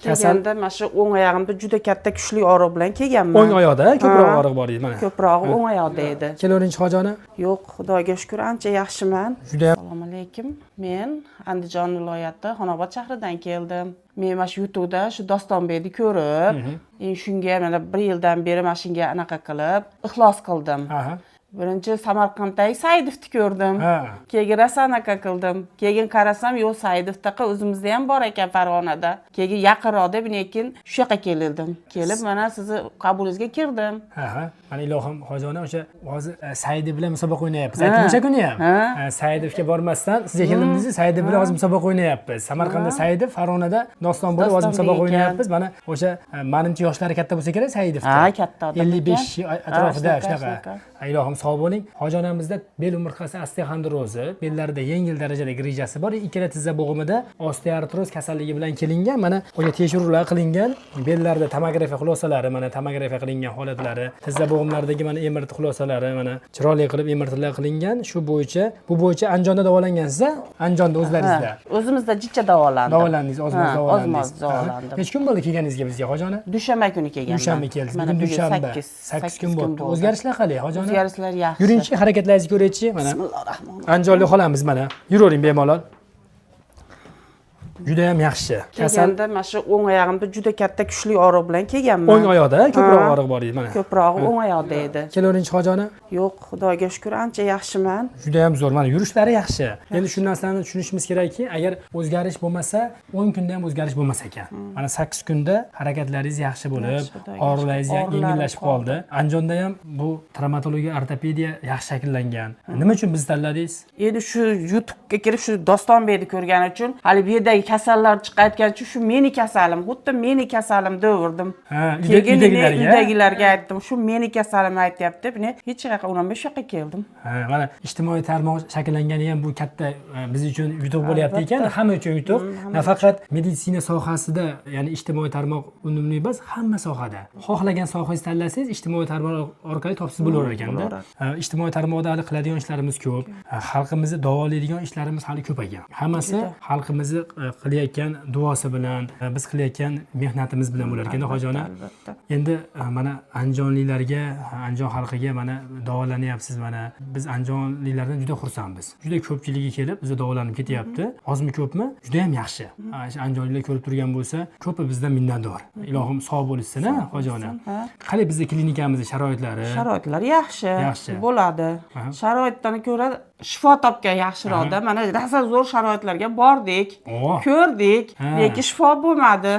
kelganda mana shu o'ng oyog'imda juda katta kuchli og'riq bilan kelganman. O'ng oyoqda ko'proq og'riq bor edi mana. Ko'prog'i o'ng oyoqda edi. Kelavering Hojiona. Yo'q, Xudoga shukr, ancha yaxshiman. Juda. Assalomu alaykum. Men Andijon viloyati Xonobod shahridan keldim. Men mana shu YouTube'da shu Dostonbekni ko'rib, shunga mana 1 yildan beri mana shunga anaqa qilib, ixlos qildim. Birinchi Samarqanddagi Saidovni ko'rdim. Keyin rosa anaqa qildim. Keyin qarasam, yo'q, Saidovdaqa o'zimizda ham bor ekan Farg'onada. Keyin yaqinroqda lekin shu yoqqa keldim. Kelib mana sizni qabulingizga kirdim. Mana ilohim Hojiona o'sha hozir Saidov bilan musobaqa o'ynayapmiz. Aytdim o'sha kuni ham. Saidovga bormasdan sizga keldingiz, Saidov bilan hozir musobaqa o'ynayapmiz. Samarqandda Saidov, Farg'onada Doston bo'lib hozir musobaqa o'ynayapmiz. Mana o'sha menimcha yoshlari katta bo'lsa kerak Saidovda. Katta odam. 55 atrofida shunaqa. Ilohim sog' bo'ling. Hojonamizda bel umurtqasi osteoxondrozi, bellarida yengil darajadagi rejasi bor. Ikkala tizza bo'g'imida osteoartroz kasalligi bilan kelingan. Mana o'sha tekshiruvlar qilingan. Bellarda tomografiya xulosalari, mana tomografiya qilingan holatlari, tizza bo'g'imlaridagi mana MRT xulosalari, mana chiroyli qilib MRTlar qilingan. Shu bo'yicha, bu bo'yicha Andijonda davolangansiz-a? Andijonda o'zlaringizda. O'zimizda jicha davolandim. Davolandingiz, ozmoz davolandingiz. Davolandim. Hech kun bo'ldi kelganingizga bizga Hojona? Dushanba kuni kelganman. Dushanba keldingiz. Bugun dushanba. 8 kun bo'ldi. O'zgarishlar qalay Hojona? O'zgarishlar yaxshi. Yuringchi, harakatlaringizni ko'raychi, mana. Bismillahirrohmanirrohim. Andijonlik xolamiz mana. Yuravering bemalol. Juda ham yaxshi. Kelganda mana shu o'ng oyog'imda juda katta kuchli og'riq bilan kelganman. O'ng oyoqda ko'proq og'riq bor edi mana. Ko'prog'i o'ng oyoqda edi. Kelavering Hojona. Yo'q, Xudoga shukr, ancha yaxshiman. Juda ham zo'r. Mana yurishlari yaxshi. Endi shu narsani tushunishimiz kerakki, agar o'zgarish bo'lmasa, 10 kunda ham o'zgarish bo'lmas ekan. Mana 8 kunda harakatlaringiz yaxshi bo'lib, og'riqlaringiz yengillashib qoldi. Andijonda ham bu travmatologiya, ortopediya yaxshi shakllangan. Nima uchun biz tanladingiz? Endi shu YouTube'ga kirib shu Dostonbekni ko'rgani uchun, hali bu yerdagi kasallar chiqayotgan uchun shu meni kasalim, xuddi meni kasalim devordim. Uydagilarga aytdim, shu meni kasalim aytyapti deb, hech qayerga unaman shu yoqqa keldim. Mana ijtimoiy tarmoq shakllangani ham bu katta biz uchun yutuq bo'lyapti ekan, hamma uchun yutuq. Nafaqat meditsina sohasida, ya'ni ijtimoiy tarmoq unumli emas, hamma sohada. Xohlagan sohangizni tanlasangiz, ijtimoiy tarmoq orqali topsiz bo'lar ekanda. Ijtimoiy tarmoqda hali qiladigan ishlarimiz ko'p. Xalqimizni davolaydigan ishlarimiz hali ko'p ekan. Hammasi xalqimizni qilayotgan duosi bilan, biz qilayotgan mehnatimiz bilan bo'lar ekan, Hojona. Endi mana andijonliklarga, Andijon xalqiga mana davolanyapsiz mana. Biz andijonliklardan juda xursandmiz. Juda ko'pchiligi kelib, bizni davolanib ketyapti. Ozmi ko'pmi? Juda ham yaxshi. Andijonliklar ko'rib turgan bo'lsa, ko'pi bizdan minnatdor. Ilohim sog' bo'lsin-a, Hojona. Qalay bizning klinikamizning sharoitlari? Sharoitlar yaxshi bo'ladi. Sharoitdan ko'ra shifo topgan yaxshiroqda. Mana rosa zo'r sharoitlarga bordik, ko'rdik, lekin shifo bo'lmadi.